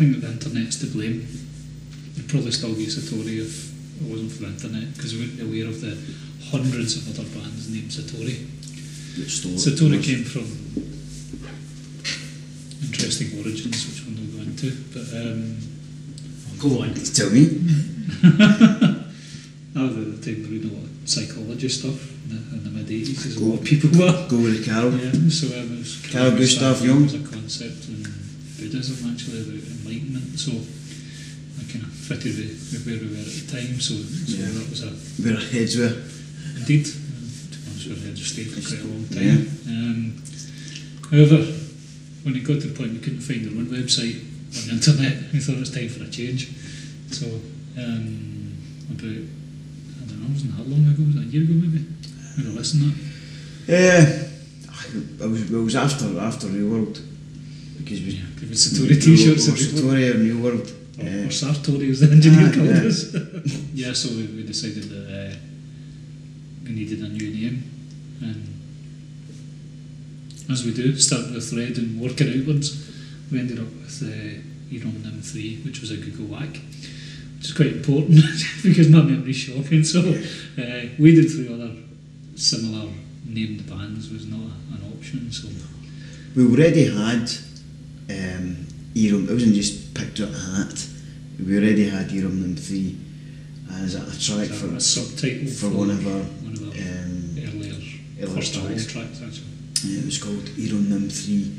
think that the internet's to blame. You'd probably still be Satori if it wasn't for the internet, because we weren't aware of the hundreds of other bands named Satori. Satori came from interesting origins, which we'll not go into, but go on, tell me. I was at the time reading a lot of psychology stuff in the mid-80s, as a lot of people were. Go with Carol. Yeah, so it was Carol Gustav Jung. It was a concept in Buddhism actually about enlightenment, so I kind of fitted with where we were at the time, so Yeah. that was a... Where our heads were. Indeed. To be honest, our heads have stayed for quite a long time. However, when it got to the point we couldn't find our own website on the internet, we thought it was time for a change. So, about, I don't know, it wasn't that long ago, was it a year ago maybe? We were listening to that. It was after Realworld, because we Satori t-shirts. Satori or New World. Or Satori, as the engineer called us. Yeah, so we decided that we needed a new name, and as we do, starting with thread and working outwards, we ended up with EROM NIM 3, which was a Google whack, which is quite important because my memory's shocking. So wading through other similar named bands was not an option. So we already had EROM. It wasn't just picked out a hat. We already had EROM NIM 3 as a track for a subtitle for one of our earlier first album tracks actually. It was called EROM NIM 3,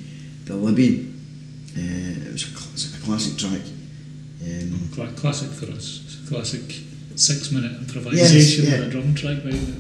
The Libby. It was a classic track. Classic for us. It's a classic 6-minute improvisation with a drum track behind it.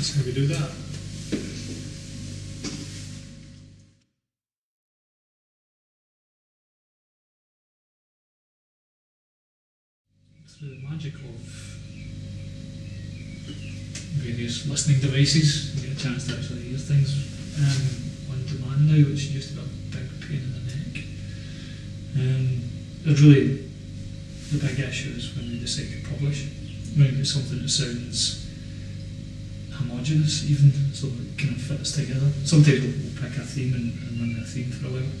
That's how we do that. Through the magic of various listening devices, you get a chance to actually hear things on demand now, which used to be a big pain in the neck. It's really the big issue is when they decide to publish. When you get something that sounds homogenous, even, so it kind of fits together. Sometimes we'll pick a theme and run the theme for a while.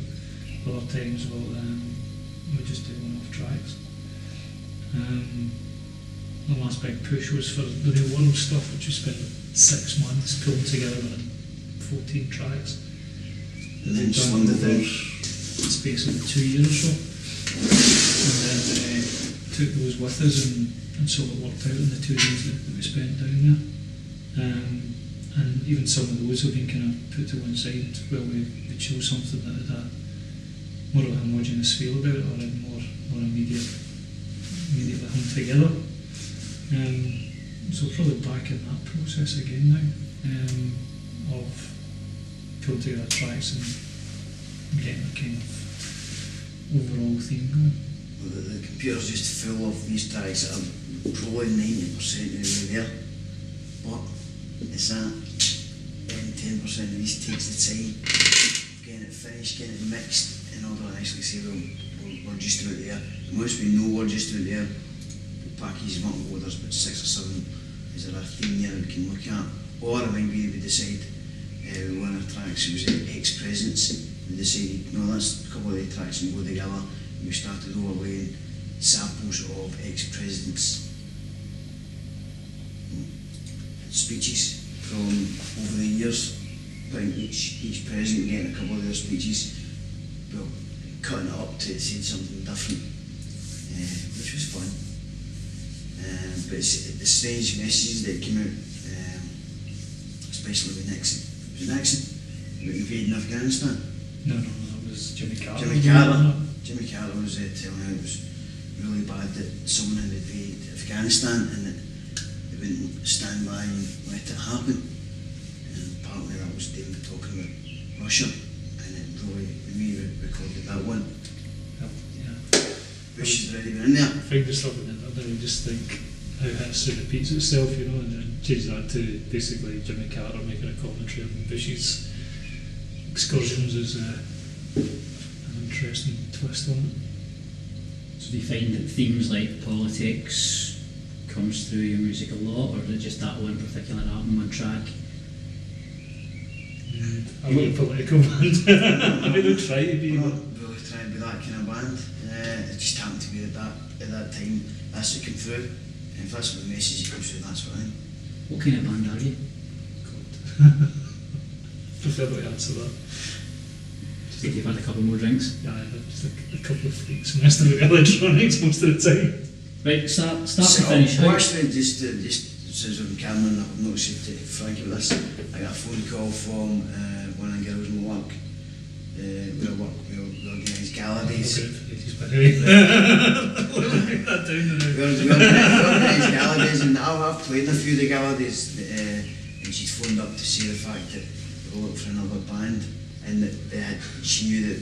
Other times we'll just do one-off tracks. The last big push was for the Realword stuff, which we spent 6 months pulling together on 14 tracks. And then slung it down. The space of 2 years or so. And then took those with us and so it worked out in the 2 days that we spent down there. And even some of those have been kind of put to one side where we chose something that had a more of a homogeneous feel about it, or had more immediately hung together. So probably back in that process again now, of pulling together tracks and getting a kind of overall theme going. Well, the computer's just full of these tracks that are probably 90% of the way there, but it's that 10% of these takes the time getting it finished, getting it mixed in order to actually say, well, we're just about there. And once we know we're just about there, we'll package them up and go, there's about 6 or 7, is there a theme there we can look at? Or it might be we decide one of our tracks was ex-presents, we decided, no, that's a couple of the tracks and go together, and we started overlaying samples of ex-presidents speeches from over the years, putting each president getting a couple of their speeches, well, cutting it up to say something different, which was fun. But it's the strange messages that came out, especially with Nixon. Was it Nixon? About invading Afghanistan? No, that was Jimmy Carter. Jimmy Carter was telling how it was really bad that someone had invaded Afghanistan and that they wouldn't stand by and let it happen. And apparently that was David talking about Russia, and it really, when we recorded that one, Bush had already been in there. I find yourself in it, I just think how history repeats itself, you know, and then change that to basically Jimmy Carter making a commentary on Bush's excursions is an interesting twist on it. So do you find that themes like politics comes through your music a lot, or is it just that one particular album, one track? I'm not a political band. I don't try to be. I'm not really trying to be that kind of band. It just happened to be at that time, that's what came through. And if that's what the message comes through, that's what I am. What kind of band are you? God. Prefer not to answer that. I think you've had a couple more drinks. Yeah, I've had just a couple of freaks messed with electronics most of the time. Right, start to finish. Well, actually, just since we're in Cameron, I've not said to Frankie with this. I got a phone call from one of the girls in work. We organise gala days. We organise gala days, and I've played in a few of the gala days. And she's phoned up to say the fact that we were looking for another band, and that she knew that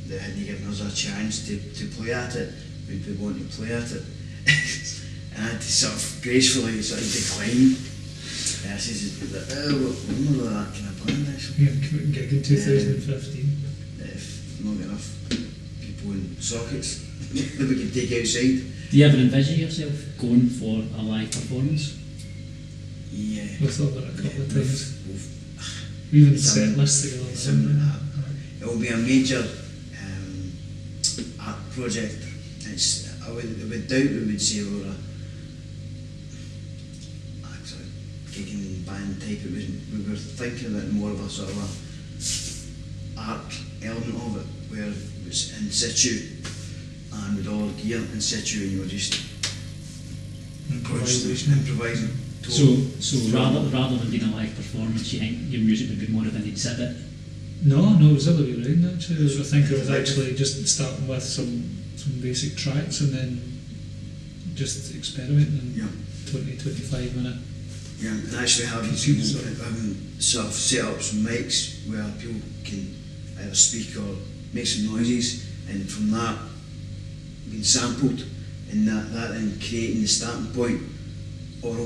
they hadn't given us a chance to play at it. We'd be wanting to play at it. And I had to sort of gracefully decline. And I said, we're not that kind of band actually. Yeah, come out and gig in 2015. If not got enough people in sockets that we could take outside. Do you ever envision yourself going for a live performance? Yeah. We've thought about it a couple of times. We even set lists together. It will be a major art project. I would doubt we would say we're gigging band type. We were thinking of it more of a sort of a art element of it, where it was in situ and with all gear in situ, and you were just improvising. So rather than being a live performance, you think your music would be more of an exhibit? No, it was the other way around actually. I think it was actually just starting with some basic tracks and then just experimenting in 20-25 minute. Yeah, and actually having sort of set up some mics where people can either speak or make some noises, and from that being sampled, and that then creating the starting point or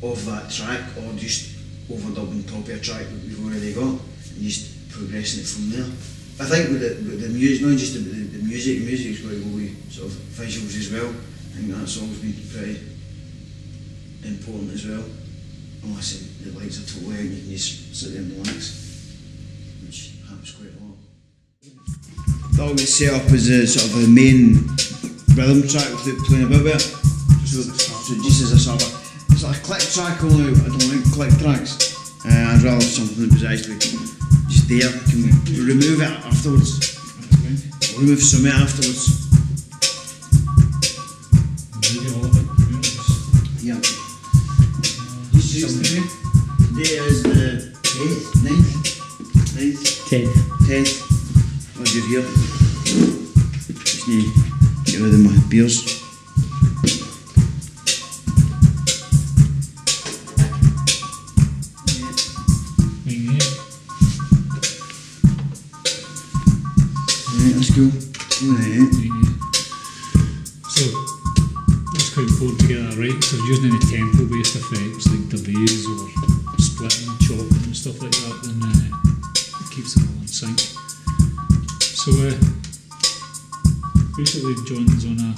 of that track, or just overdubbing top of a track that we've already got, and just progressing it from there. I think with the music, not just the music's got to go with sort of visuals as well. I think that's always been pretty important as well. Unless the lights are totally out, you can just sit there and relax, which happens quite a lot. That will get set up as a sort of a main rhythm track without playing about with it. So just as a sort of it's like a click track, only I don't like click tracks. I'd rather something that was actually just there. Can we remove it afterwards? We'll remove some of it afterwards. Yeah. Today is the 10th. As you're here. Just need to get rid of my beers. That's cool. So that's quite important to get that right. So using any tempo-based effects like delays or splitting, chopping and stuff like that, then it keeps them all in sync. So basically John's on a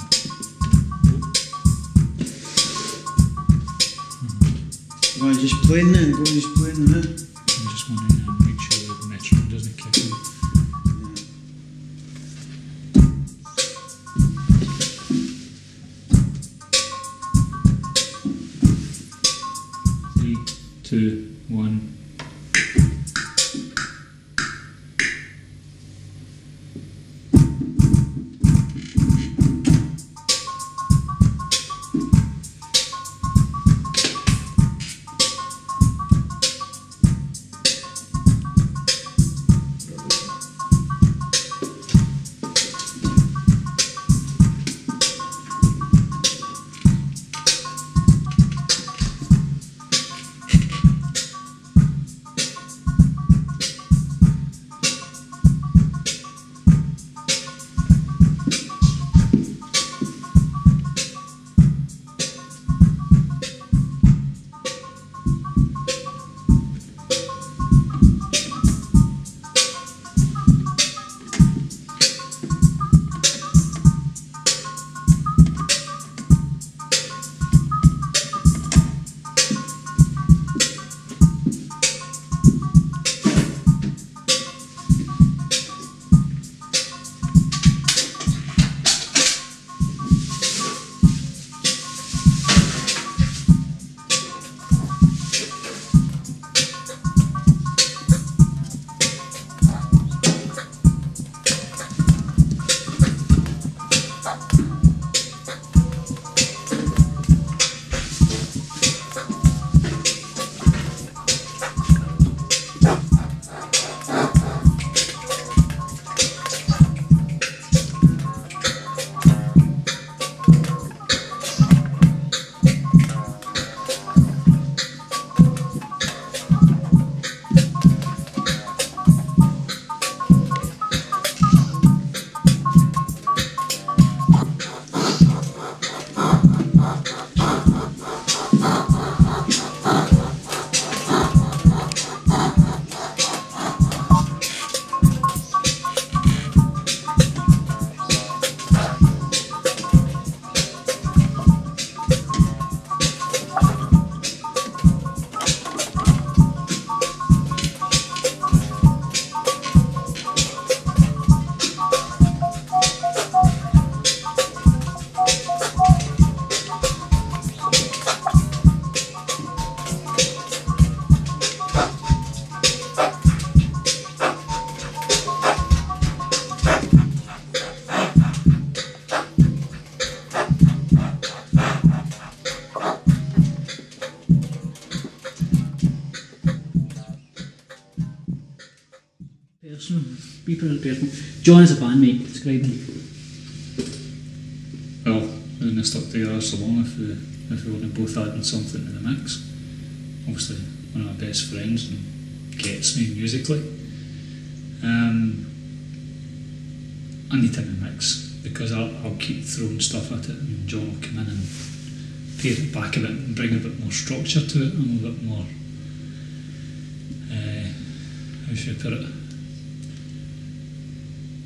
Go on, just playing then. Go on, just playing then. I just want to make sure the metronome doesn't kick in. Three, two, one. Personal. Be pretty personal. John as a bandmate, describe him. Well, we wouldn't have stuck together so long if we weren't both adding something to the mix. Obviously, one of my best friends and gets me musically. I need him in the mix because I'll keep throwing stuff at it and John will come in and pare it back a bit and bring a bit more structure to it and a bit more, how should I put it,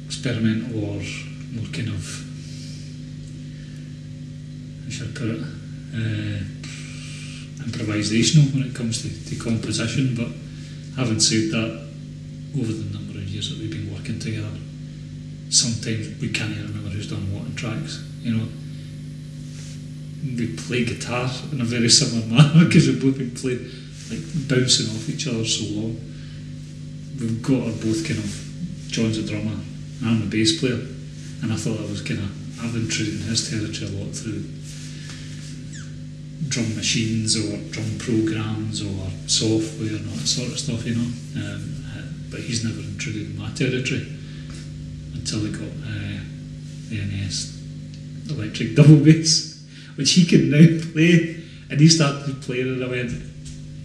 experimental or more kind of, how should I put it, improvisational when it comes to composition. But having said that, over the number of years that we've been working together, sometimes we can't even remember who's done what in tracks. You know, we play guitar in a very similar manner because we've both been playing, like bouncing off each other so long. We've got our both kind of, John's a drummer, I'm a bass player, and I thought I've intruded in his territory a lot through drum machines or drum programs or software and all that sort of stuff, you know. But he's never intruded in my territory until he got the NS electric double bass, which he can now play, and he started playing it and I went,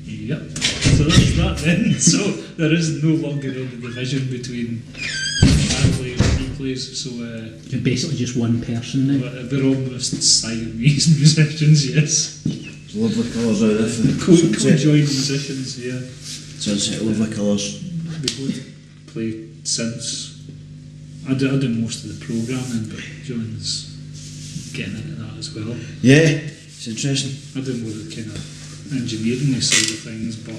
yep, so that's that then. So there is no longer any division between I play and he plays, so You're basically just one person now. we're almost Siamese musicians, yes. There's lovely colours out there for the Co-joined musicians, yeah. sunset, lovely colours. We both play synths. I do most of the programming, but John's getting into that as well. Yeah, it's interesting. I do more of the kind of engineering side of things, but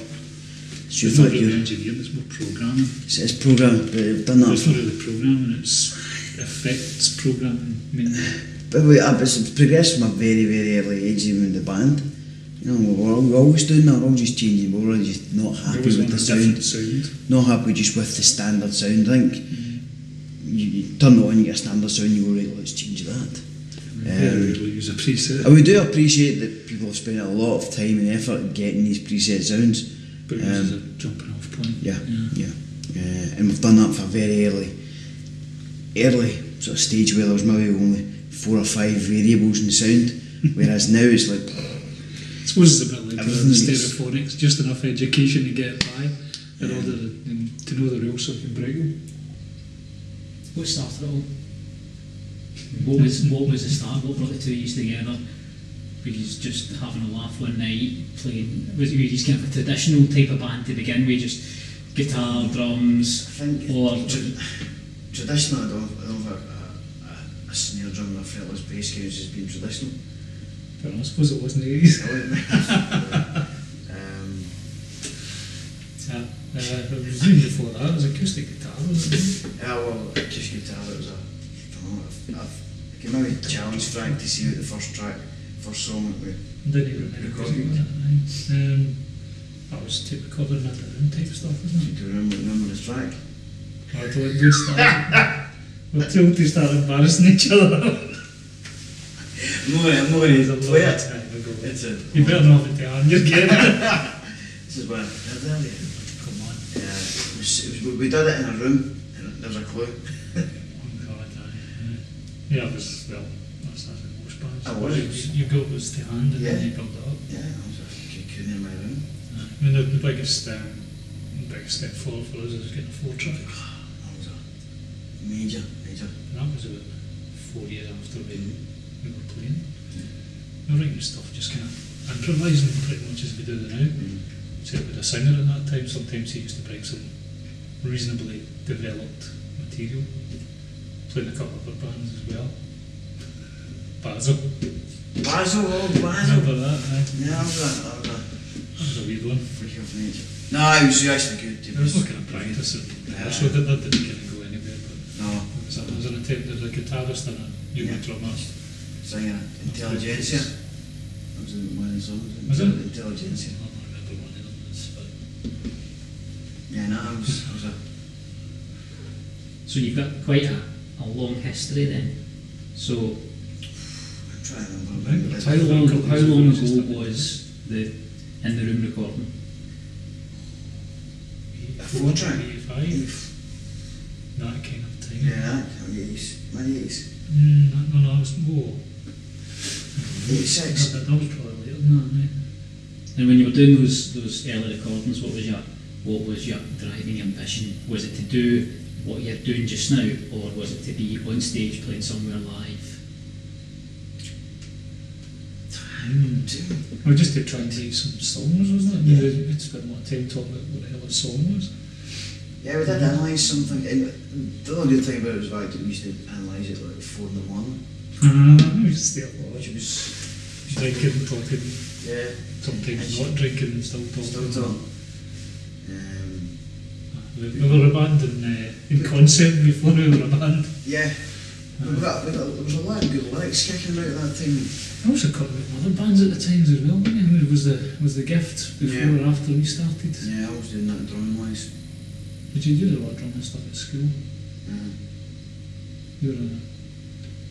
It's it's not really engineering, it's more programming. It's programming, but we've done that It's not really programming, it's effects programming mainly. But it's progressed from a very, very early age even with the band. You know, we're always doing that, we're always just changing, we're always just not happy Always with want the a sound. different sound. Not happy just with the standard sound. I think you turn it on, you get a standard sound, you go, right, let's change that. Rarely use a preset. And we do appreciate that people have spent a lot of time and effort getting these preset sounds. But it uses a jumping off point. Yeah. And we've done that for a very early sort of stage where there was maybe only 4 or 5 variables in the sound, whereas now it's like, I suppose it's a bit like the everything is- stereophonics, just enough education to get by in order to know the rules so you can break them. What started it all? What was the start? What brought the two of you together? Were you just having a laugh one night, playing? Were you just kind of a traditional type of band to begin with, just guitar, drums, I think or traditional, I don't have a snare drum and a fretless bass cage has been traditional. But I suppose it wasn't the 80s. It was even before that, it was acoustic guitar, wasn't it? Yeah, well, acoustic guitar, it was I can maybe challenge Frank to see what the first song that we Didn't even remember recorded. That was tape recording at the room type stuff, wasn't it? Do you remember the track? I don't do start. We're told to start embarrassing each other. I'm not going to play it. Time ago. It's a, You better not have it down, you're getting it. This is what I did earlier. Come on. Yeah, we did it in a room and there was a clue. Oh God, yeah, it was, well, that's as in most bands. I was. You go was to hand and Yeah. then you build it up. Yeah, I was a cocoon in my room. I mean, the biggest step forward for us is getting a 4-track. That was a major. And that was about 4 years after we were playing. We were writing stuff just kind of improvising pretty much as we do now. So with a singer at that time, sometimes he used to bring some reasonably developed material. Played in a couple of other bands as well. Basil. Basil. Remember that? Yeah, that was That was a weird one. freak of nature. No, it was actually good. There was no kind of practice and so that didn't kind of go anywhere, but No, it was an attempt. There's a guitarist and a new drummer. singing Intelligentsia. That was one of the songs. Was it? Intelligentsia. I don't remember one of them, but Yeah, no, it was a... so you've got quite a long history then. So I'm trying to remember. how long ago was the in the room recording? A 4-track? 85. that kind of time. Yeah, that kind of 80s, mid-80s. No, I was more. 86. That was probably later than that, right? And when you were doing those early recordings, what was your driving ambition? Was it to do what you're doing just now, or was it to be on stage playing somewhere live? I was just trying to take some songs, wasn't it? Yeah. We'd spend a lot of time talking about what the hell a song was. Yeah, we did analyse something, and the only good thing about it was that we used to analyse it like at 4 in the morning. We used to stay up a lot. Which was drinking, talking, yeah, sometimes not drinking and still talking. We were a band in concept before we were a band. Yeah. There was a lot of good lyrics kicking out at that time. I also got with other bands at the times as well, wasn't it? It was the Gift before or after we started. Yeah, I was doing that drumming wise. Did you do a lot of drumming stuff at school? You were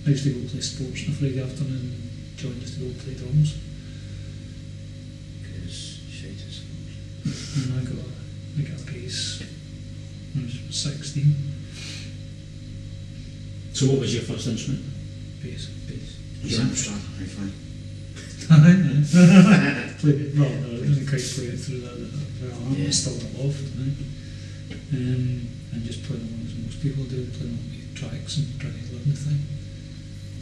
I used to go play sports on a Friday afternoon and John used to go play drums. Because shite is And I got a bass when I was 16. So what was your first instrument? Bass. He's Amstrad, hi-fi. Well, no, I didn't quite play it through that. I'm still in the loft, right? And just playing along as most people do, playing on with tracks and trying to learn the thing.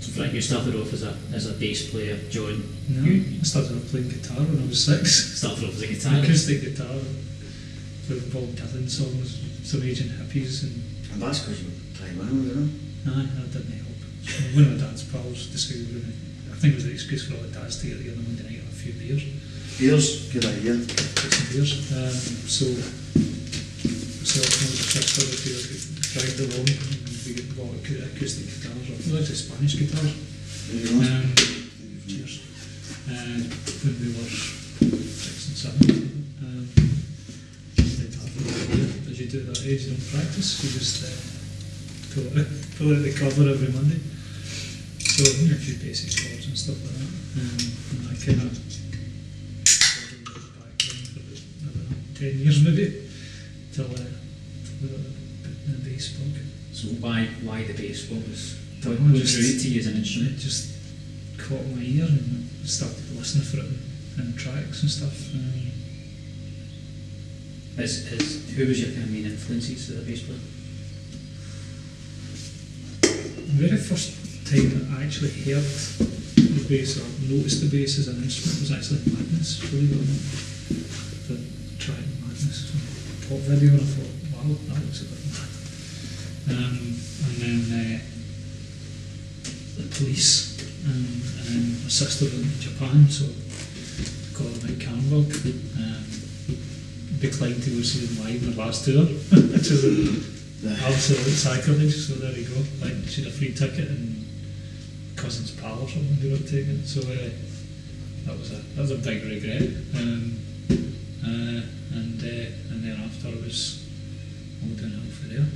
So Frank, you started off as a bass player, John. No, I started off playing guitar when I was 6. Started off as a guitar. Acoustic guitar, with Bob Dylan songs, some Asian hippies, and that's because you were Taiwan, wasn't it? that didn't help. One of my dad's pals decided we were going to, I think it was an excuse for all the dads to get together on Monday night and have a few beers. Beers, good idea. Take some beers. So myself and my sister were dragged along, and we bought acoustic guitars, or actually Spanish guitars. Cheers. When we were 6 and 7. As you do at that age, you don't practice, you just pull out the cover every Monday. So a few basic chords and stuff like that. And I kind of background for about 10 years maybe, till the bass bug. So why the bass? What drew just, it to you as an instrument? It just caught my ear and I started listening for it in tracks and stuff. Who was your kind of main influences as a bass player? The very first time that I actually heard the bass or noticed the bass as an instrument was actually Madness, believe it or not. The Try Madness pop video, and I thought, wow, that looks a bit mad. And then the Police, and then my sister went to Japan, so I got them at Carnberg. Declined to go see them live in the last tour, which is absolute sacrilege. So there you go. Like, she had a free ticket and cousin's pal or something who would take it. So that was a big regret. And then after it was all downhill for there.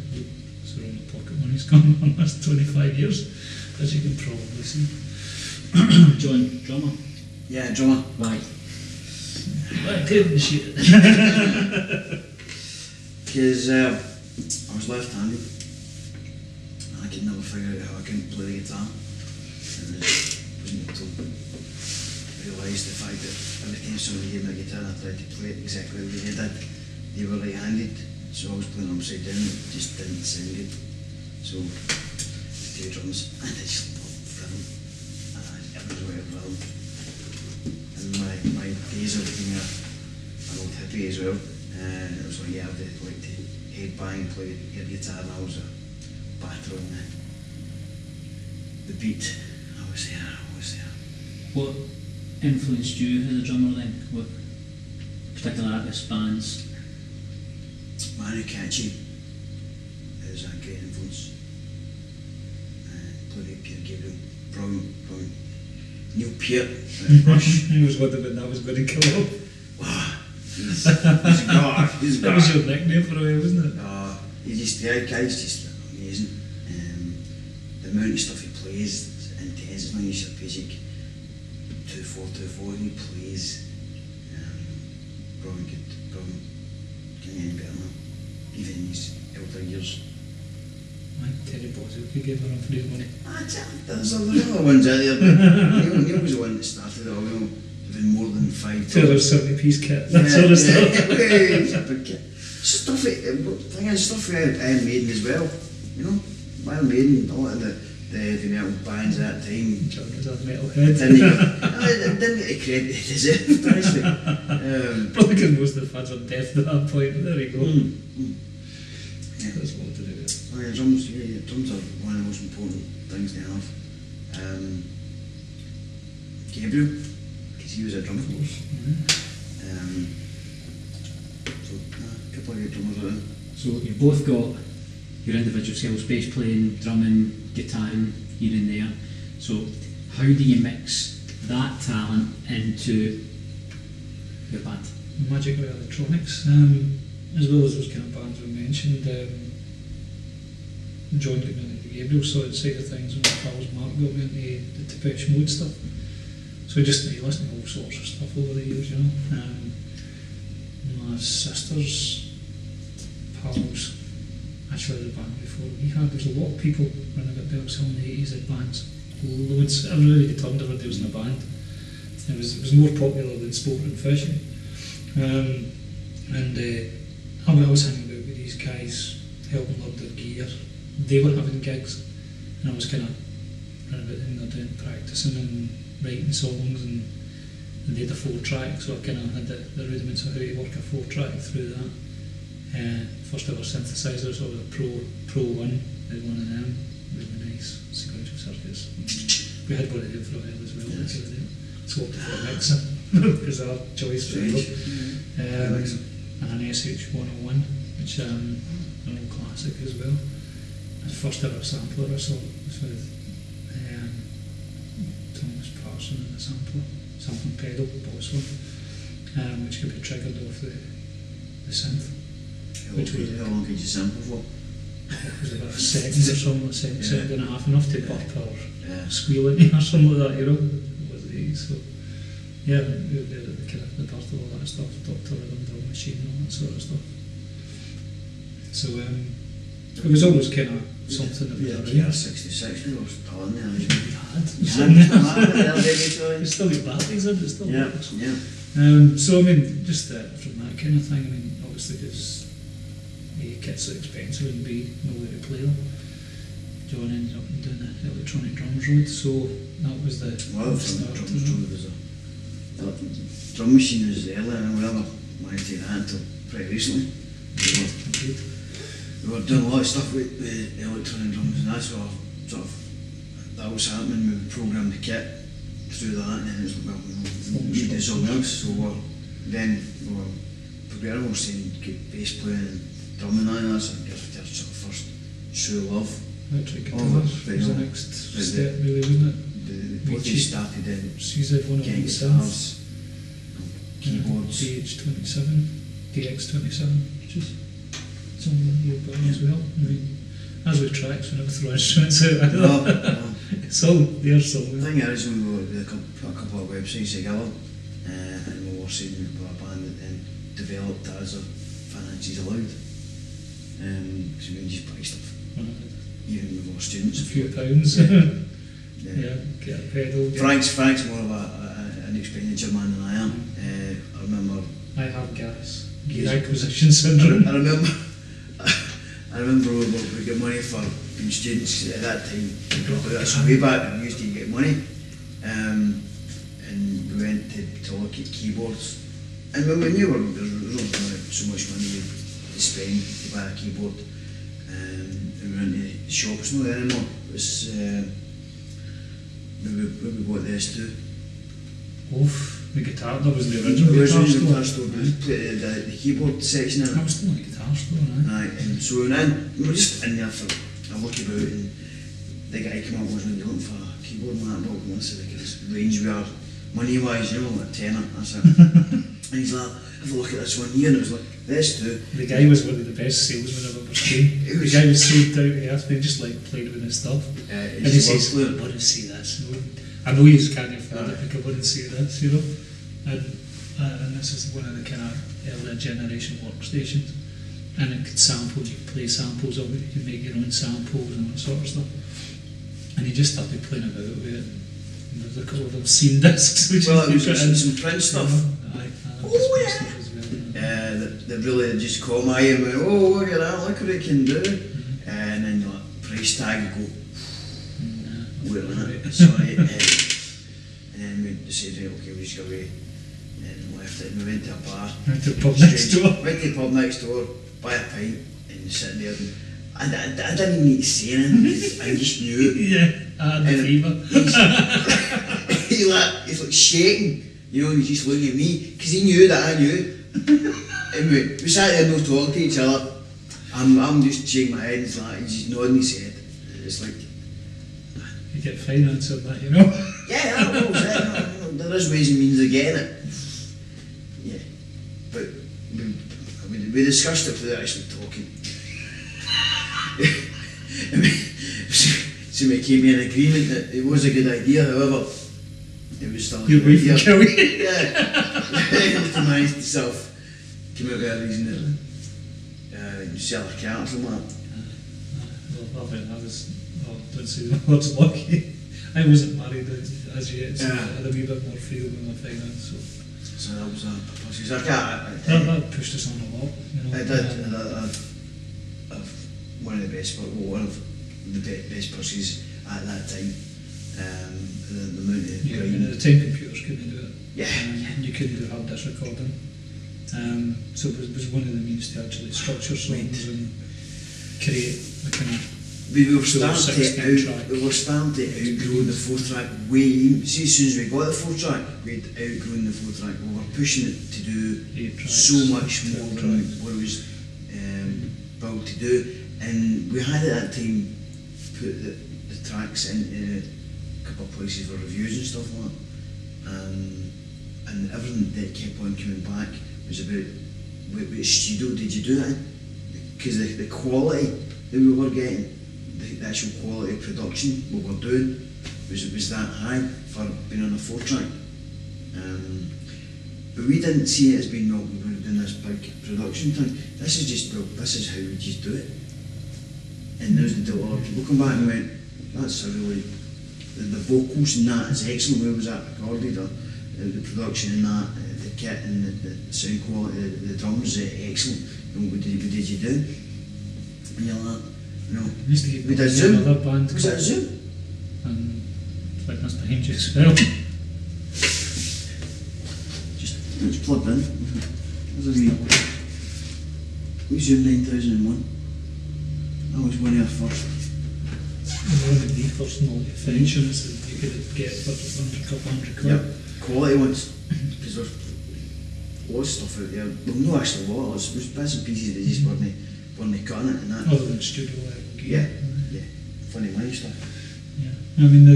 So all my pocket money's gone on the last 25 years, as you can probably see. John, drummer? Yeah, drummer. Why? I didn't shit. Because I was left-handed and I could never figure out how I couldn't play the guitar, and it wasn't until I realised the fact that every time somebody gave me a guitar I tried to play it exactly the way they did. They were right-handed, so I was playing upside down, it just didn't sound good. So the two drums, and I just loved rhythm, and I was aware of rhythm. And my days of being an old hippie as well, it was like, yeah, I'd like to headbang, play air guitar, and I was a batter on the beat. I was there. What influenced you as a drummer then? What particular artists, bands? Manu Katché is a great influence. Played with Peter Gabriel, brilliant. Neil Peart, Rush. He was wondering when that was going to come up. Wow, he's a god. That was your nickname for a while, wasn't it? The guy's just amazing. The amount of stuff he plays is intense. It's not just a basic 2-4-2-4. He plays brilliant. Can't get any better than that. Even in his elder years. Terry Boswell gave her for his money. There's other ones out there, but Neil was the one that started it all, having more than 5 Taylor 70-piece kit, that sort of stuff. Stuff, the thing is, stuff for Iron Maiden as well, Iron Maiden, a lot of the heavy metal bands at that time. John was a metal head. Didn't get the credit they deserved, honestly. Probably because most of the fans were deaf at that point, but there you go. Yeah. That's what to do with it. Drums are one of the most important things to have. Gabriel, because he was a drummer. So, a couple of great drummers around. So you've both got your individual skills, bass playing, drumming, guitaring, here and there. So how do you mix that talent into your band? Magic with electronics, as well as those kind of bands we mentioned. John got me into the Gabriel side of things, and my pals Mark got me into the Depeche Mode stuff. So just listen to all sorts of stuff over the years, My sister's pals, actually the band before we had, there's a lot of people running about Bellshill in the 80s at bands. Loads, everybody that turned ever was in a band. It was more popular than sport and fishing. I was hanging about with these guys, helping load their gear. They were having gigs, and I was kind of running about in there doing practicing and writing songs, and they had a 4-track, so I kind of had the rudiments of how to work a 4-track through that. First ever synthesizer, so the Pro 1, I had one of them, really nice sequential circuits. We had one of them for a while as well. Yes. Swapped it for a mixer, bizarre choice for and an SH101, which an old classic as well. The first ever sampler I saw was with Thomas Parson and the sampling pedal, Boswell, which could be triggered off the synth. How long could you sample for? It was about a second or something, second and a half, enough to burp or squeal in or something like that, It was so, we were there at the birth of all that stuff, Dr. Rhythm, drum machine, all that sort of stuff. So it was always kind of something that was around. 66, we were still in there. You still get batteries in it, still works. Yeah. So just from that kind of thing, obviously because A, kits are expensive, and B, no way to play them. John ended up doing the electronic drums road, so that was the start. Drum machine was early, and we never managed to get that until pretty recently. We were doing a lot of stuff with the electronic drums, and that's what that was happening. We would program the kit through that, and then it was we need to do something else. So then we were progressing, we were saying get bass playing and drumming and that, so I guess we did sort of first true love. Electric guitar was the next step, really, wasn't it? What you started in CZ101 guitars, keyboards, DH27, DX27, which is something that you've got as well. As with tracks, we never throw instruments out either. No. It's all there somewhere. The thing is, we put a couple of websites together, and we were saying about a band that then developed as our finances allowed. Because we just buy stuff. Even with our students. A few pounds. Get a pedal. Frank's more of an expenditure man than I am. I remember. I have gear acquisition syndrome. I remember we got money for being students at that time. That's way back when we used to get money. And we went to look at keyboards. And when we knew there was not so much money to spend to buy a keyboard, and we went to the shop, it's not there anymore. It was we bought the S2. The guitar, that was the original guitar store. The keyboard section in it. That was still a guitar store, right? And so we were just in there for a look about, and the guy came up and was looking for a keyboard and that, but once the range we are, money wise, like a tenner, that's it. And he's like, have a look at this one here, and it was like, this too. The guy was one of the best salesmen I've ever seen. The guy was so down to earth, they just played with his stuff. And he says, I want to see this. I know you can't afford it, but I want to see this, And this is one of the kind of earlier generation workstations. and it could sample, you could play samples of it, you could make your own samples and all that sort of stuff. And he just started playing about with it. And there's a couple of scene discs which well, it he's was put in. some print stuff. That really just caught my eye and went, oh, look at that, look what it can do. And then like, price tag, you go, wait a minute, sorry. And then we decided, okay, we just go away. And left it, and we went to a bar. Went to the pub next door. Went to the pub next door, buy a pint, and sit there. And I didn't even need to say anything, I just knew. Yeah, I had the fever. He's like shaking, you know, and he's just looking at me, because he knew that I knew. And we sat there no talking to each other. I'm just shaking my head, and he's just nodding his head. It's like, you get finance on that, you know? yeah, I know, there is ways and means of getting it. Yeah, but we discussed it without actually talking. So we came in agreement that it was a good idea, however, it was still a your good idea. wife would kill you. Yeah, to manage to come out with a reason that you sell a car or something like that. Well, don't say the word's lucky. I wasn't married as yet, so I had a wee bit more freedom in my finance. So that was a process. That pushed us on a lot. You know? I did. One of the best purchases at that time. The amount of grind. At the time, computers couldn't do it. Yeah. And you couldn't do hard disk recording. So it was one of the means to actually structure songs and create a kind of. We were starting to outgrow the 4-track way. See, as soon as we got the 4-track, we'd outgrown the 4-track. We were pushing it to do so much more than what it was built to do. And we had at that time put the tracks into a couple of places for reviews and stuff like that. And everything that kept on coming back was about which studio did you do it in? Because the quality that we were getting, the actual quality of production we were doing was that high for being on a 4-track. But we didn't see it as being, no, we were doing this big production thing. This is how we just do it. And there's a lot of people come back and went, that's a really, the vocals and that is excellent, where was that recorded, or the production and that, the kit and the sound quality, the drums are excellent. And what did you do? And you're like, no. We did Zoom. Was it a Zoom? And it's like that's behind you as well. Just plugged in. We Zoom 9001. I was one of our first. One of the first multi-functions that you could get for a couple hundred quid. Yeah, quality ones. Because there's lots of stuff out there. Well, no, actually, lots. There's bits and pieces that just weren't cutting it and that. Other than studio level. Yeah. Funny money stuff. Yeah. I mean,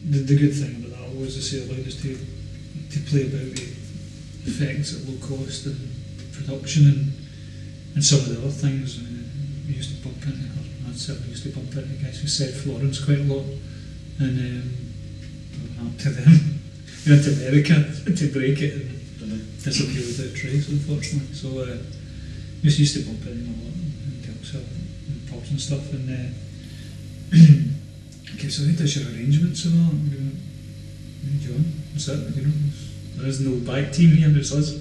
the good thing about that was to say allowed us to play about with effects at low cost and production and some of the other things. We used to bump into, or I certainly used to bump into guys who said Florence quite a lot, and we went up to them. We went to America to break it and disappear without trace, unfortunately. So we used to bump into them a lot in Delta and pubs and stuff. And okay, so who does your arrangements and all? And we went, John, what's that? You know, there is no back team here, it's us.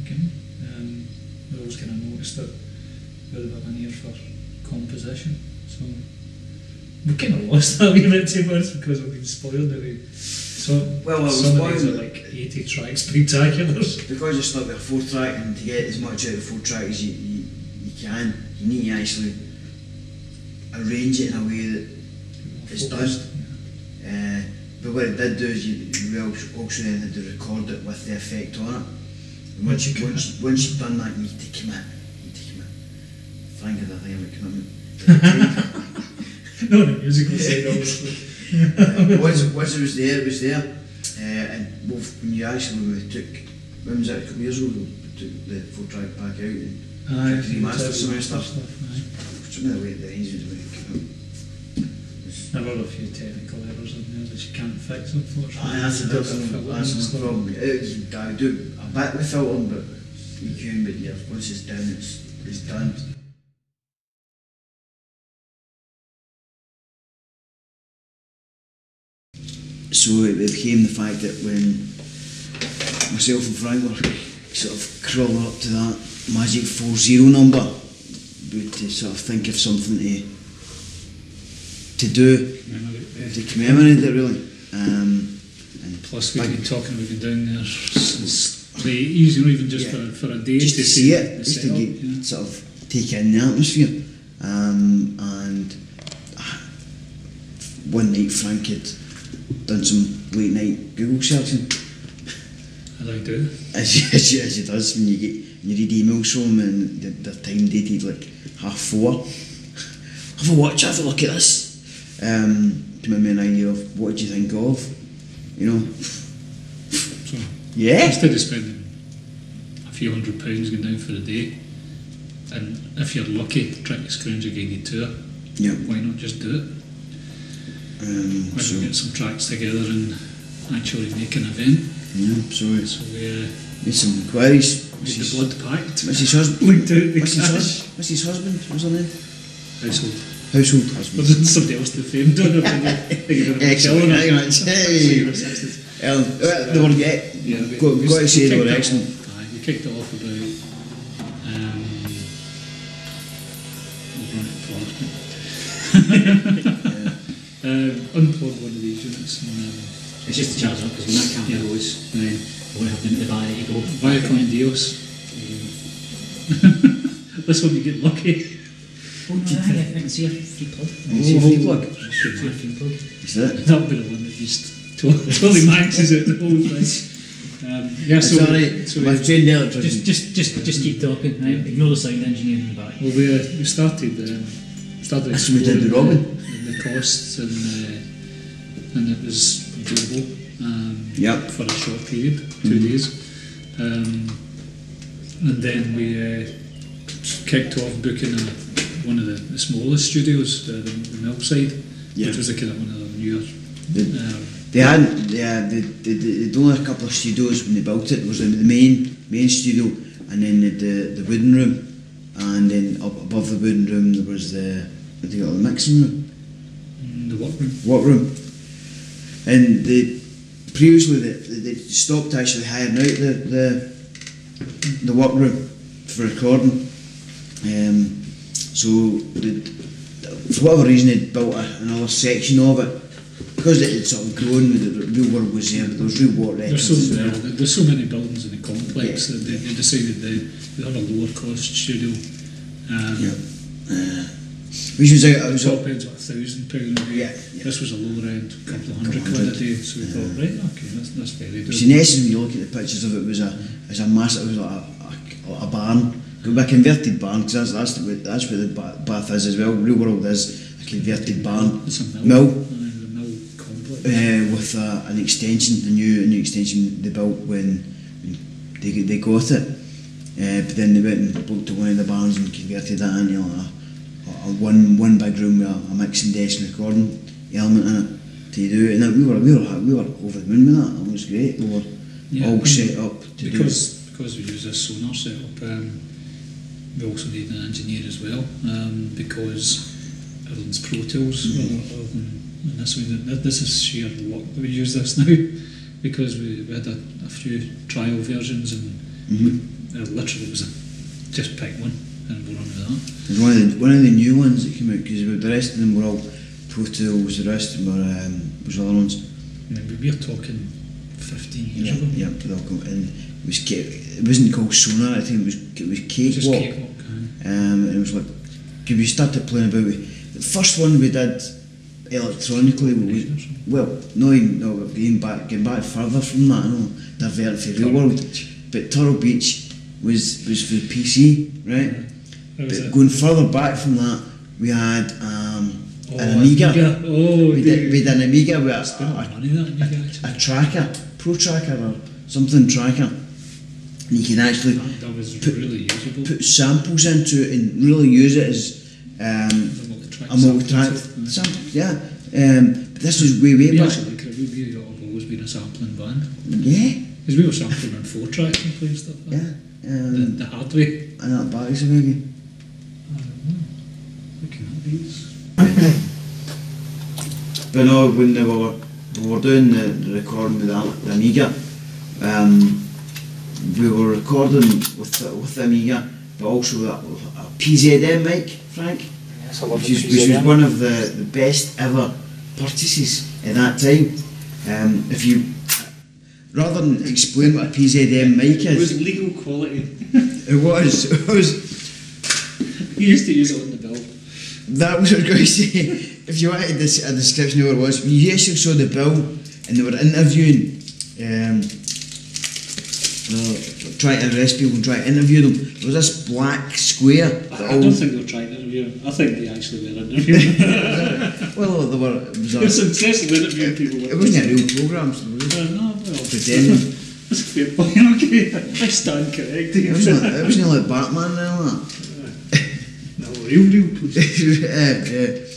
Okay. We always kind of noticed that we had a bit of an ear for composition, so we kind of lost that wee bit too much because we've been spoiled away. So some of these are like 80 track spectaculars. Because it's not a 4-track, and to get as much out of 4-track as you can, you need to actually arrange it in a way that it's done. Yeah. But what it did do is you also then had to record it with the effect on it. And once you've done that, you need to commit. Thank God, I think I'm a commitment. No, the musical side, obviously. Once it was there. And when we took, when was that, a couple of years ago, we took the 4-track back out and remastered some of the stuff. Some of the way the arrangements were coming. There were a few technical errors in there that you can't fix, unfortunately. That's the problem. I do a bit with filtering, but You can, but yeah, once it's done, it's done. So it became the fact that when myself and Frank were sort of crawling up to that magic 40 number, we had to sort of think of something to do to commemorate it really. And plus we've been talking about going down there since the 80s, even just for a day just to see it, just to get, sort of take in the atmosphere. And one night Frank had done some late night Google searching. As I do. As he does when you read emails from him and they're time dated like 4:30. Have a watch, have a look at this. To give me an idea of what do you think of, you know. So yeah. Instead of spending a few £100 going down for a day, and if you're lucky, trying to scrounge a gigged tour, why not just do it? Why not get some tracks together and actually make an event? Yeah, so we made some inquiries. Made the blood pact. Mrs. Husband. Mrs. Husband, what's her name? Household husband. But there's somebody else to fame, don't I? Excellent, very much. Hey. They were got to say they were excellent. We kicked it off about unplug one of these units and it's just to charge up because when that camera goes, we won't have the battery to go. Via Coin Dios. This one you get lucky. Oh no, I can see a free plug. See a free plug? Free plug. Is that? That'll be the one that just totally maxes it the whole thing. Sorry, I've trained the electrician. Just keep talking. Right? Ignore the sound engineer in the back. Well, we started exploring we did the Robin. The costs and it was doable for a short period, 2 days, and then we kicked off booking one of the smallest studios, the Millside, which was a kind of one of the newer. They'd only a couple of studios when they built it. There was the main studio, and then the wooden room, and then up above the wooden room there was the mixing room. The workroom. Workroom. And previously they stopped actually hiring out the workroom for recording. So for whatever reason they built another section of it. Because it had sort of grown, the real world was there, but there was real work records as well. There's so many buildings in the complex that they decided they have a lower cost studio. Which was out. Top end's about £1,000 a day. This was a lower end, a couple of £100 a day. So we thought, right, okay, that's very good. In essence, when you look at the pictures of it, it was a massive, it was like a barn, a converted barn, because that's where the bath is as well. Real world is a converted barn. It's a mill. Complex. With an extension, a new extension they built when they got it. But then they went and built to one of the barns and converted that into a one big room with a mixing desk and recording element in it to do it. And we were over the moon with that. It was great. We were all set up to do it. Because we use this sonar setup, we also need an engineer as well, because everything's Pro Tools rather than this is sheer luck that we use this now, because we had a few trial versions and literally it was just pick one and we'll run with that. There's one of the new ones that came out, because the rest of them were all Pro Tools, the rest of them was other ones. We're talking 15 years ago. Yeah, they all come in. It wasn't called Sonar, I think it was Cakewalk. And it was like, because we started playing about with the first one we did electronically was, getting back further from that, divert for real world. But Turtle Beach was for PC, right? But going further back from that, we had an Amiga. We did an Amiga with a tracker, Pro Tracker or something tracker. And you can actually put samples into it and really use it as a multi-track sample. But this was way back. We've always been a sampling band. Yeah. Because we were sampling on 4 tracks and playing stuff like that. The hard way. And that back's a biggie. I don't know. Looking at these. But no, when we were doing the recording with the Amiga, we were recording with the Amiga, but also a PZM mic, Frank, Yes, I love which was one of the best ever purchases at that time. If you, rather than explain what a PZM mic It was is, legal quality. it was. You used to use it on the bill. That was what I was going to say. If you wanted a description of what it was, when you actually saw the bill and they were interviewing, trying to arrest people and trying to interview them, there was this black square. I don't think they were trying to interview him. I think they actually were interviewing him. Well, they were. It was They're successful interviewing people. it wasn't a real programme, so it was No, well, pretending. that's a fair point. Okay, I stand corrected. It wasn't like Batman and all that. No, real police.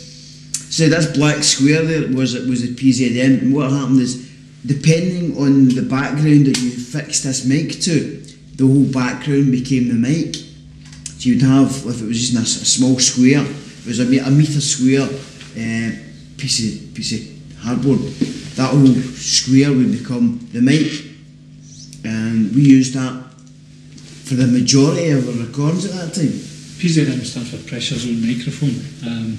So this black square there was a PZM, and what happened is, depending on the background that you fixed this mic to, the whole background became the mic. So you'd have, if it was just a small square, it was a metre square piece of hardboard, that whole square would become the mic, and we used that for the majority of our recordings at that time. PZM stands for pressure zone microphone.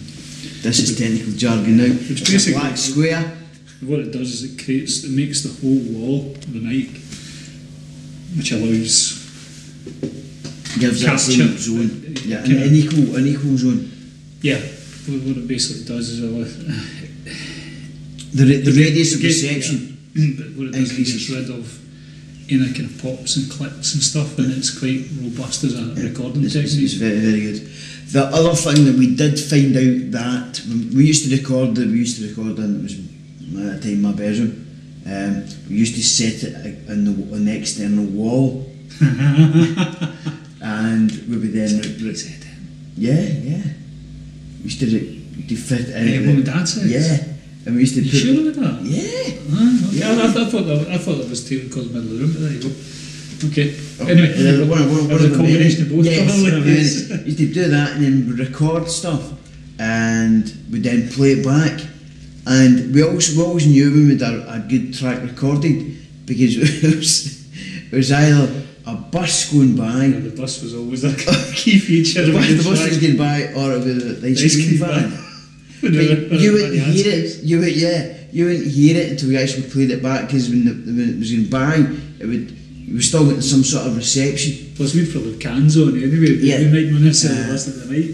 This is technical jargon now. It's It's a basically black square. what it does is it makes the whole wall of the mic, which allows Gives that capture. same zone. Yeah, an equal zone. Yeah, what it basically does is The radius of reception but what it does is it increases. gets rid of any kind of pops and clicks and stuff, and it's quite robust as a recording It's technique. very, very good. The other thing that we did find out that when we used to record and it was at the time my bedroom. We used to set it on the external wall, and we would then yeah. We used to fit it in. Mum and Dad said? Yeah, and we used to You put. sure about that? Yeah. Okay. I thought that was taken because of the middle of the room, but there you go. Okay. Oh, Anyway, one was a combination of both. Yes, probably. and then used to do that and then record stuff, and we then play it back. And we always knew when we had a good track recorded, because it was either a bus going by. Yeah, the bus was always a key feature. The of bus the was going by, or it was the ice cream van. But You wouldn't hear it. You wouldn't hear it until we actually played it back, because when it was going by, you were still getting some sort of reception. Plus, we'd probably have cans on anyway. Yeah. We might not necessarily listen to the mic.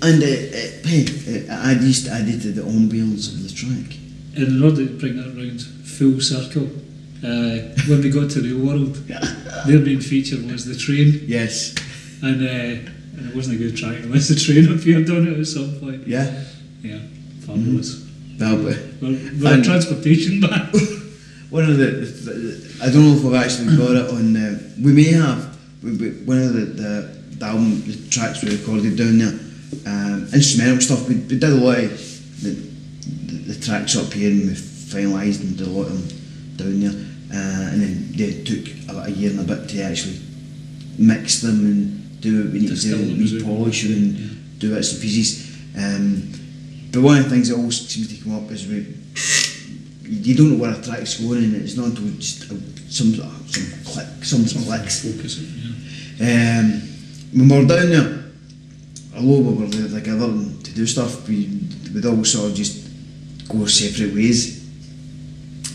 And it added to the ambience of the track. And in order to bring that round full circle, when we got to Realworld, their main feature was the train, Yes. and it wasn't a good track unless the train appeared on it at some point. Yeah. Yeah, fabulous. Well, We're a transportation band. one of the I don't know if we've actually got it on. We may have. One of the album, the tracks we recorded down there, instrumental stuff. We did a lot of the tracks up here, and we finalised and did a lot of them down there. And then it took about a year and a bit to actually mix them and do what we need to Distill do, them, re-polish and do bits and pieces. But one of the things that always seems to come up is you don't know where a track's going, and it's not until just some clicks. Focus it, yeah. When we were down there, although we were there together and to do stuff, we'd all sort of just go separate ways.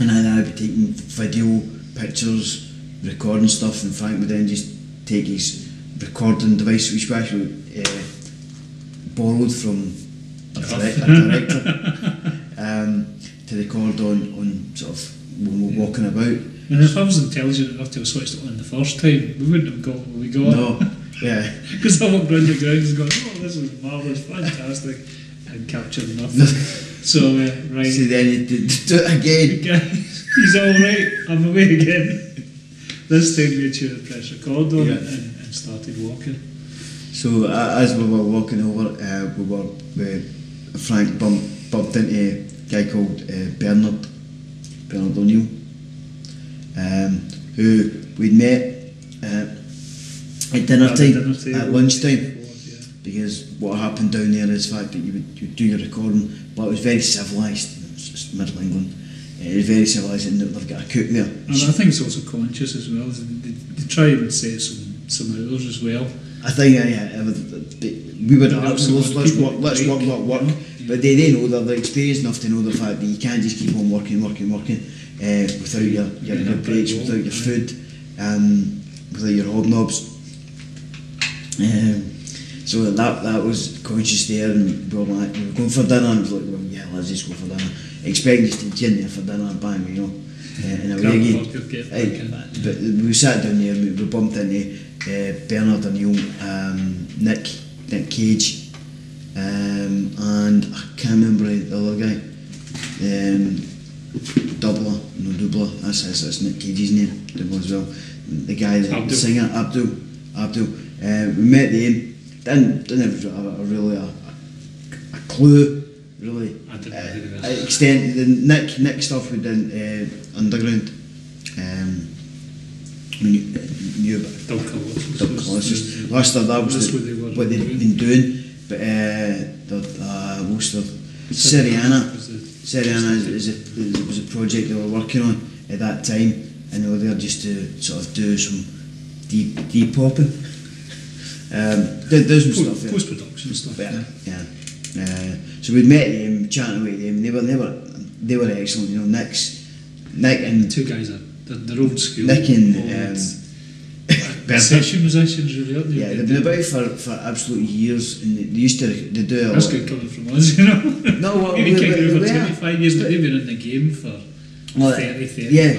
And I'd be taking video, pictures, recording stuff, and Frank would then just take his recording device, which we actually borrowed from a director, to record on sort of when we're walking about. And if I was intelligent enough to have switched it on the first time, we wouldn't have got what we got. No, yeah. Because I walked round the grounds going, oh, this is marvellous, fantastic, and captured nothing. So, right. So then he did do it again. He's alright, I'm away again. This time we had press record on it and started walking. So as we were walking over, Frank bumped into a guy called Bernard O'Neill, who we'd met at dinner time, at lunchtime. Yeah. Because what happened down there is the fact that you would do your recording, but it was very civilised. It was just Middle England. It was very civilised, and they've got a cook there. And I think it's also conscious as well. They try and set some hours as well. I think we would let's work. But they know they're experienced enough to know the fact that you can't just keep on working without your breaks, without your food, without your hobnobs. So that was conscious there, and we were going for dinner, and it was like, well, yeah, let's just go for dinner. Expecting just to gin there for dinner, bang, you know. And away again. But we sat down there, we bumped into Bernard O'Neill, Nick Cage, and I can't remember the other guy, Dubler, that's Nick Cage's name, Dubler as well. The guy, the singer, Abdul. We met them, didn't have really a clue, really. Extent the Nick stuff we did underground. We knew about Dub Colossus. Last of that was what they'd been doing, but most of Syriana was a project they were working on at that time, and they were there just to sort of do some de-popping. Do some stuff. Post-production stuff. Yeah. So we'd met them, chatting with them, and they were excellent. You know, Nick and the two guys they're old school. Nick and session musicians, really, aren't they? Yeah, they've been about for absolute years, and they used to do a lot. That's good coming from us, you know. No, well, we've been kicking over 25 years, but they've been in the game for 35 years.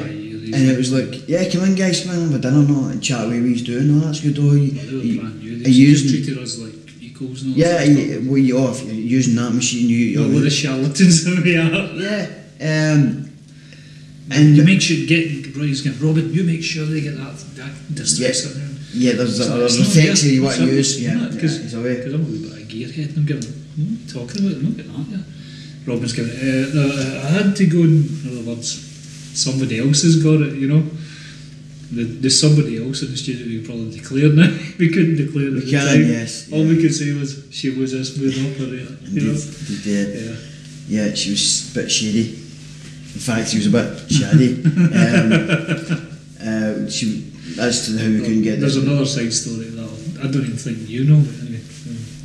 And it was like, yeah, come in guys, come in, have a dinner and chat away what he's doing. Oh, that's good. Oh, they were brand new. They just treated us like equals and all that stuff. If you're using that machine, we're the charlatans that we are. Yeah. And you make sure he's going, Robin, you make sure they get that distress in there. Yeah, there's effects you want to use. Because I'm a wee bit of a gearhead, and I'm going, what are you talking about? I'm not getting that, yeah. Robin's going, I had to go, in other words, somebody else has got it, you know. There's somebody else in the studio we probably declared now. We couldn't declare it at the time. Yes. All we could say was she was a smooth operator. You know? Yeah, she was a bit shady. In fact, she was a bit shady. That's how we couldn't get. There's another side story that I don't even think you know.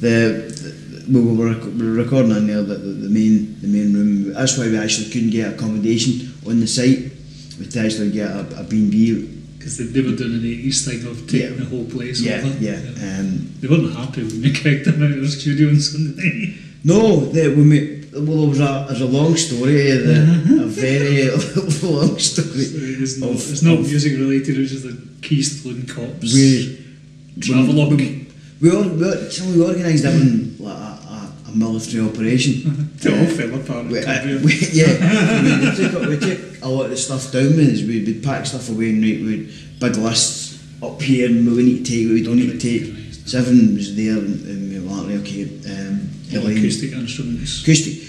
But anyway. We were recording in there the main room. That's why we actually couldn't get accommodation on the site. We had to actually get a B&B. Because they were doing an 80s thing of taking the whole place over. They weren't happy when we kicked them out of the studio on Sunday night. No, it was a long story, a very long story. It's not music related, it's just the Keystone Cops travelogue. We organised that one like a military operation. It all fell apart. We took a lot of the stuff down with us. We'd pack stuff away and we'd big lists up here and we need to take what we don't need to take. Seven was there and we were like, okay. Acoustic instruments.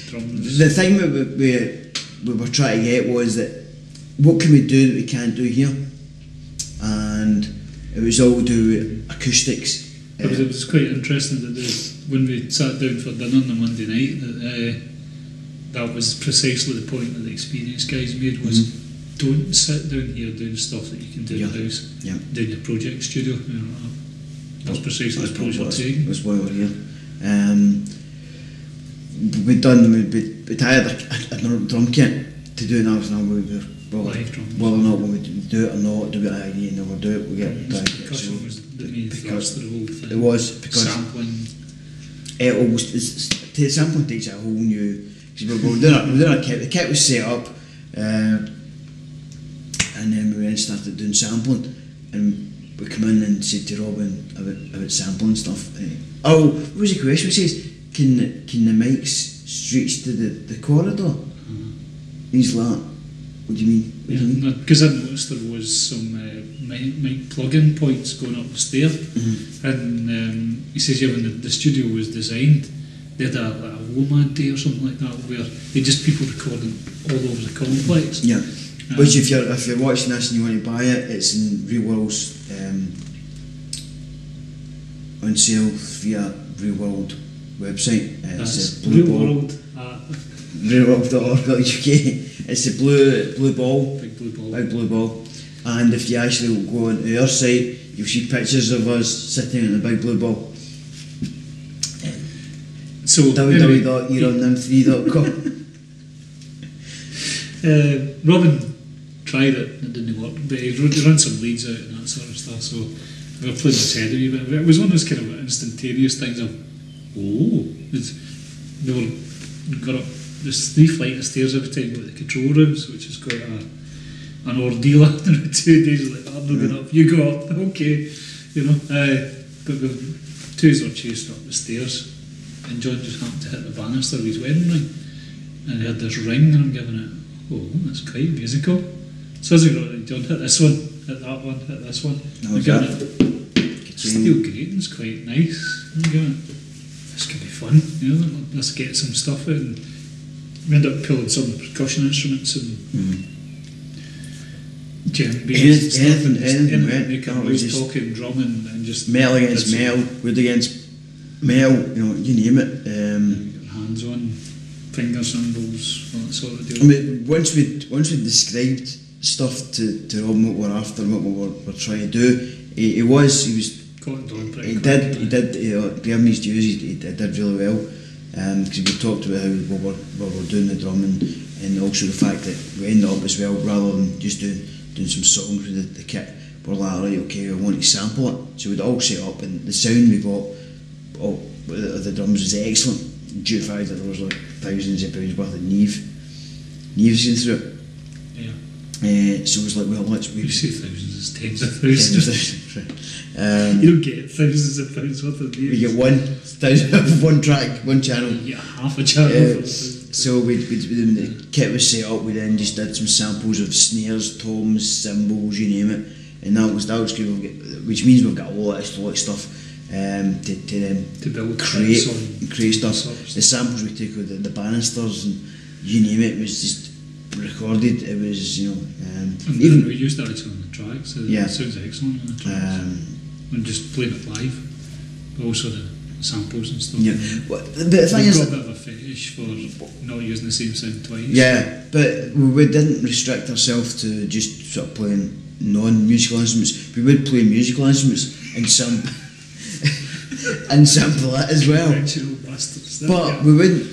Drums. The thing we were trying to get was that what can we do that we can't do here? And it was all do acoustics. It was quite interesting that when we sat down for dinner on the Monday night, that was precisely the point that the experience guys made was don't sit down here doing stuff that you can do in the house, doing the project studio. You know, that's precisely the approach we're taking. That's why we're here. We'd hired a drum kit to do it now, so we were whether or not we do it or not, do it again, never do it, we get percussion was the main thrust of the whole thing. It was because sampling. Sampling takes a whole new. Because we're doing a kit. The kit was set up, and then we then started doing sampling, and we come in and said to Robin about sampling stuff. What was the question? He says, "Can the mics stretch to the corridor?" He's like, "What do you mean?" Because I noticed there was some mic plug-in points going up the stair, and he says, when the studio was designed, they had a Woman Day or something like that, where they just people recording all over the complex. Yeah, which if you're watching this and you want to buy it, it's in Realword's on sale via Realworld website. It's a Real blue ball. World. Realworld.org.uk. It's a blue ball. Big blue ball. Big blue ball. And if you actually go onto our site, you'll see pictures of us sitting in the big blue ball. So www.eronnym3.com. Robin tried it and it didn't work, but he ran some leads out and that sort of stuff, so we were playing his head a wee bit. It was one of those kind of instantaneous things of, they were got up this 3 flight of stairs every time you go to the control rooms, which is quite an ordeal after 2 days. Like, I'm not going up, you go up, okay, you know. But the twos were chasing up the stairs, and John just happened to hit the banister with his wedding ring, and he had this ring, and I'm giving it, that's quite musical. So as I got it, John hit this one, hit that one, hit this one. I'm giving it, steel grating's quite nice. I'm giving it, this could be fun, you know, let's get some stuff out. And we ended up pulling some percussion instruments and djembes and stuff. We can always talking, drumming, and just metal against metal, wood against metal, you know, you name it. Hands on, finger cymbals, all that sort of deal. I mean, once we described stuff to Robin what we're after and what we were trying to do, he was caught on pretty he quick. did gave him his dues. He did really well, because we talked about how we were doing the drumming, and also the fact that we ended up as well, rather than just doing some songs with the kit, we're like, right, okay, we want to sample it, so we'd all set up, and the sound we got the drums was excellent, due to the fact that there was like thousands of pounds worth of Neves going through it. So it was like, well, you say thousands, it's tens of thousands. You don't get thousands of pounds worth of Neves. We get one track, one channel. You get half a channel. So when the kit was set up, we then just did some samples of snares, toms, cymbals, you name it, and that was good. Which means we've got a lot of stuff to build, create stuff. The samples we took with the banisters and you name it was just recorded. It was, you know, even we used that actually on the track, so yeah. It sounds excellent on the tracks. And just playing it live, but also the samples and stuff. Yeah, but the thing is, got a bit of a fetish for not using the same sound twice. Yeah, but we didn't restrict ourselves to just sort of playing non-musical instruments. We would play musical instruments and and sample it as well. But we wouldn't.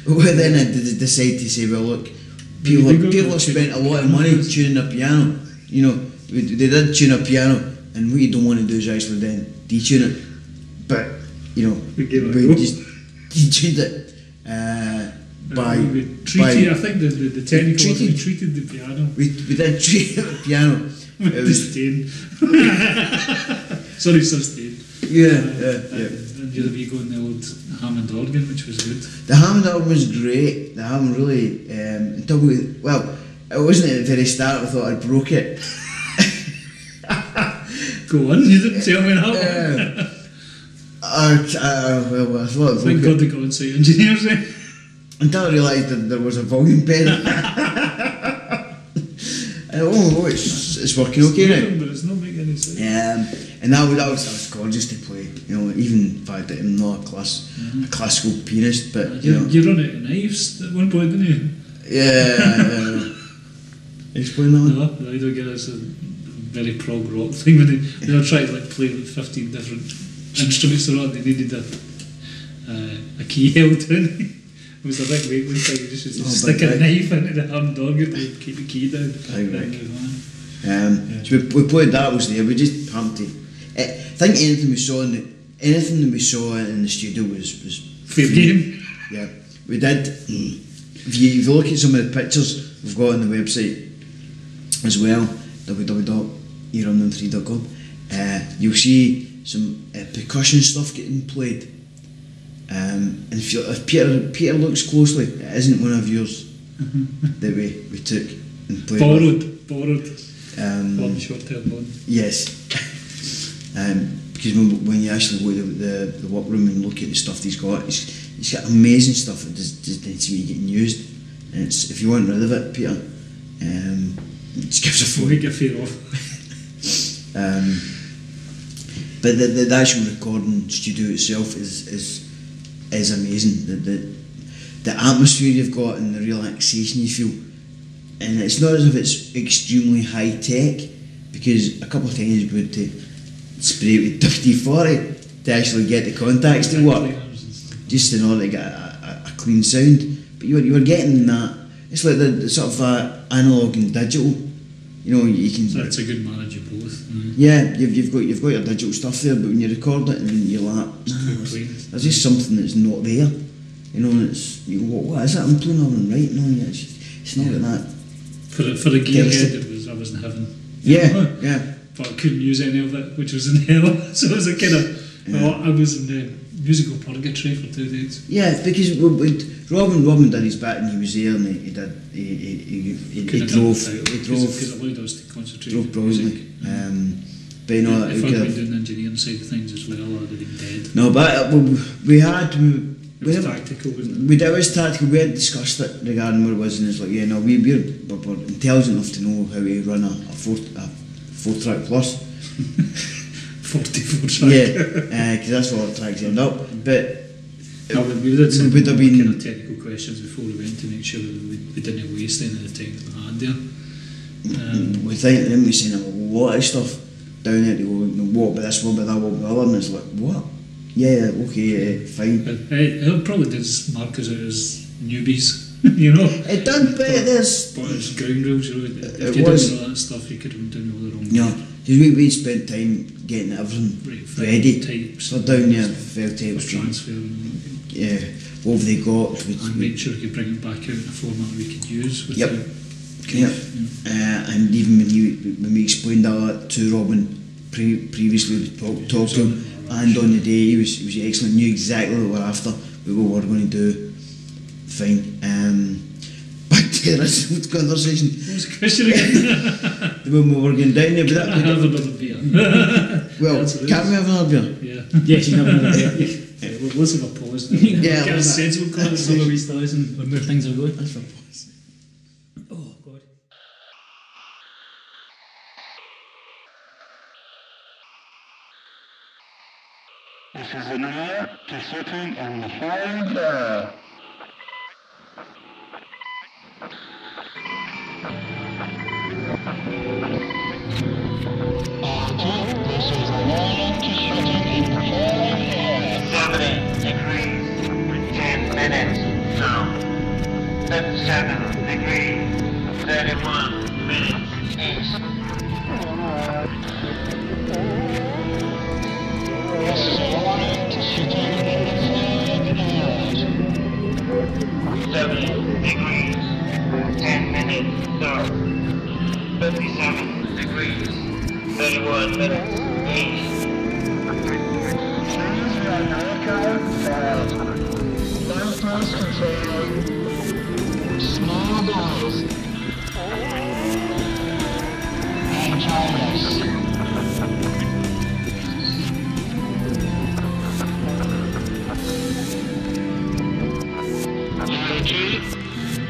We then had to decide to say, well, look, people have spent a lot of money tuning a piano. You know, they did tune a piano, and what you don't want to do is actually then detune it. But you know, we just detuned it I think the technical we treated the piano. We did treat the piano. It was sustain. Sorry, sustain. Yeah. And the other wee going the old Hammond organ, which was good. The Hammond organ was great. The Hammond really, until it wasn't at the very start. I thought I broke it. Go on, you didn't tell me that. I thought. Thank God they got on-site engineers then. Until I realised that there was a volume pedal. It's working okay now. But it's not making any sense. And that was gorgeous to play. You know, even in fact that I'm not a classical pianist, but you run out of knives at one point, didn't you? Yeah. Explain that one. No, I don't get it. It's a very prog rock thing when they were trying to play with 15 different instruments or what. They needed a key held in. It was a big weight one time. You just used to stick a knife into the Hammond organ to keep the key down. So we played that was there. We just happened to. I think anything we saw in the studio was fair game. Yeah, we did. If you look at some of the pictures we've got on the website as well, www.eronnym3.com, you'll see some percussion stuff getting played. And if Peter looks closely, it isn't one of yours that we took and played. Borrowed. On short-term loan. Yes. Because when you actually go to the workroom and look at the stuff he's got amazing stuff that just doesn't seem to be getting used. And if you want rid of it, Peter, just give us a phone. Make a fear off. But the actual recording studio itself is amazing. The atmosphere you've got and the relaxation you feel, and it's not as if it's extremely high tech, because a couple of times we had to spray it with 30-40 to actually get the contacts to work, just in order to get a clean sound. But you were getting that. It's like the sort of analog and digital. You know, you can. So it's a good marriage of both. Yeah, you've got your digital stuff there, but when you record it and you're like, there's just something that's not there. You know, and it's what is it? I'm playing on right now. Yeah, it's not like that. For the gearhead, I was in heaven. Yeah. But I couldn't use any of it, which was in hell. So it was a kind of, I was in the musical purgatory for 2 days. Yeah, because Robin did his bit and he was there, and he drove because it allowed us to concentrate. Drove brilliantly. But you know, if I'd been doing the engineering side of things as well, I'd have been dead. No, but it was tactical, wasn't it? It was tactical. We had discussed it regarding what it was, and it's like, yeah, no, we're intelligent enough to know how to run a 4-track plus. 44 track. Yeah, because that's what tracks end up. But we did some would have been kind of technical questions before we went to make sure that we didn't waste any of the time that we had there. We think then we seen a lot of stuff down there to go, what about this, what about that, what about the other, and it's like, what? Yeah, okay, fine. It probably did mark us out as newbies, you know. It did, but it's ground rules, you know. If you didn't know that stuff, you could have been doing all the wrong. Yeah, because we spent time getting everything ready for down there, fair tapes, transfer. Yeah, what have they got? And make sure we could bring it back out in a format we could use. Yep. And even when we explained that to Robin previously, we talked to him. And on the day he was excellent, knew exactly what we were after, what we were going to do. Fine. Back to the rest of the conversation. What was the question again? When we were going down there, but I have another beer. Well, can we have another beer? Yeah. Yes, you can have another beer. Let's have a pause now. Yeah, get a sensible conversation. Some of these stories and where things are going. That's for a pause. Oh, God. This is an hour to sitting on the flying car. This is an hour to sitting in the flying car. 70 degrees, 10 minutes, now. 57 degrees, 31 minutes east. This is a warning to sitting in the flying 70 degrees, 10 minutes north, 57 degrees, 31 minutes east. Please run aircraft fast. Left control. Small doors. And Chinese.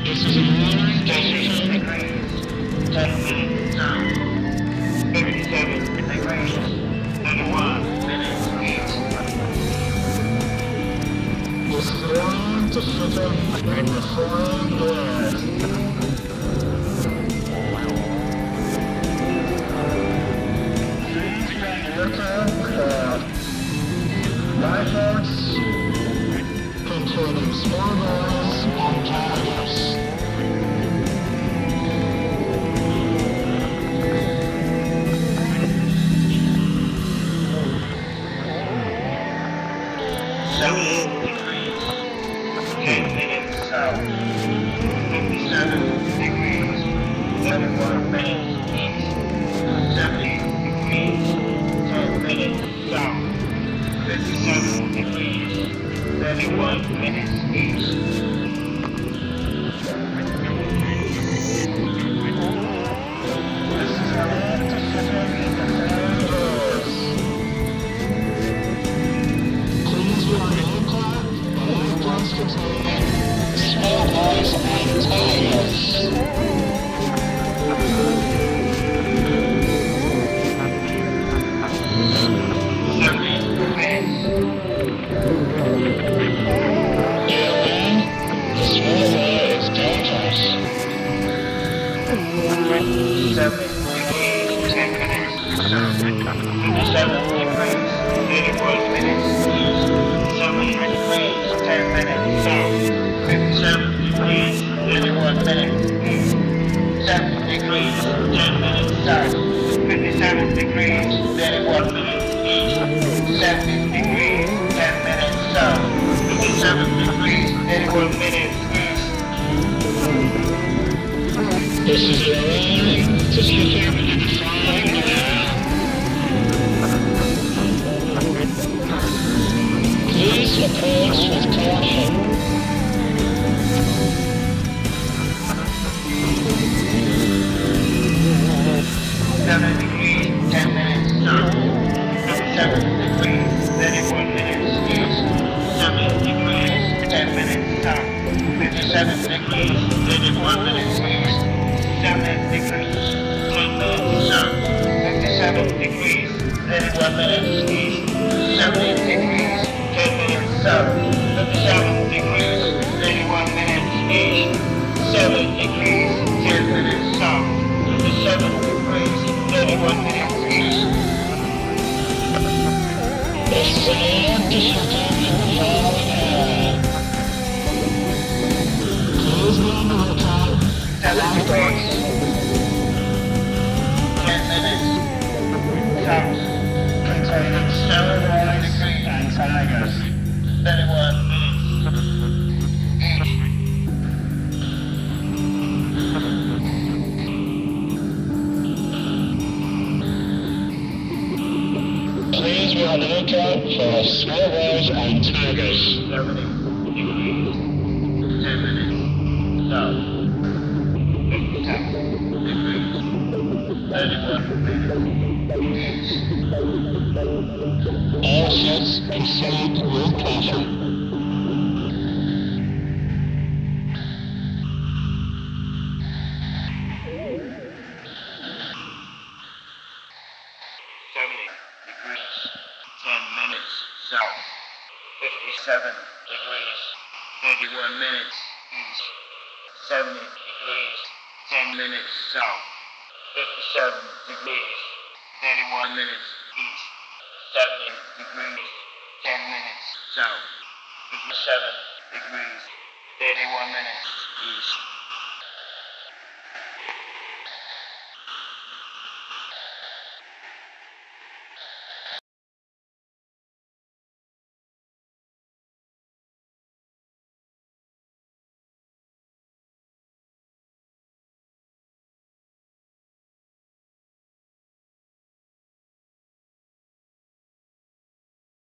This is a warning to 10 degrees, 10 minutes south, 57 degrees, 31 minutes east. This is a warning to sitting in the flying gas. Please get aircraft cleared. Lifeboats containing small doors and carriers. Degrees, 10 minutes south, 57 degrees, 31 minutes east, 70 degrees, 10 minutes south, 57 degrees, 31 minutes east. This is a land to sitting in the flying doors. Please run aircraft and airplanes containing small doors and tires. 31 minutes east. This is your alarm to switching in the following area. Please approach with caution. 7 degrees, 10 minutes south. 57 degrees, 31 minutes east. 7 degrees, 10 minutes south. 57 degrees, 31 minutes east. 7 degrees, 10 minutes south. 57 degrees, 31 minutes east. 70 degrees, 10 minutes south. 57 degrees, 31 minutes east. 7 degrees, 10 minutes south. 57 degrees, 31 minutes east. This is an alarm to shutdown in the following area. Please be on the lookout. 7 degrees, 10 minutes south. Containing 7 degrees and tigers. 31 minutes east. Please be on the lookout for small whales and tigers. 70 degrees, 10 minutes south. 57 degrees, 31 minutes east. All ships proceed with caution. 70 degrees, 10 minutes south. 57 degrees, 31 minutes east. 70 degrees, 10 minutes south. 57 degrees, 31 minutes east. 70 degrees, 10 minutes south. 57 degrees, 31 minutes east.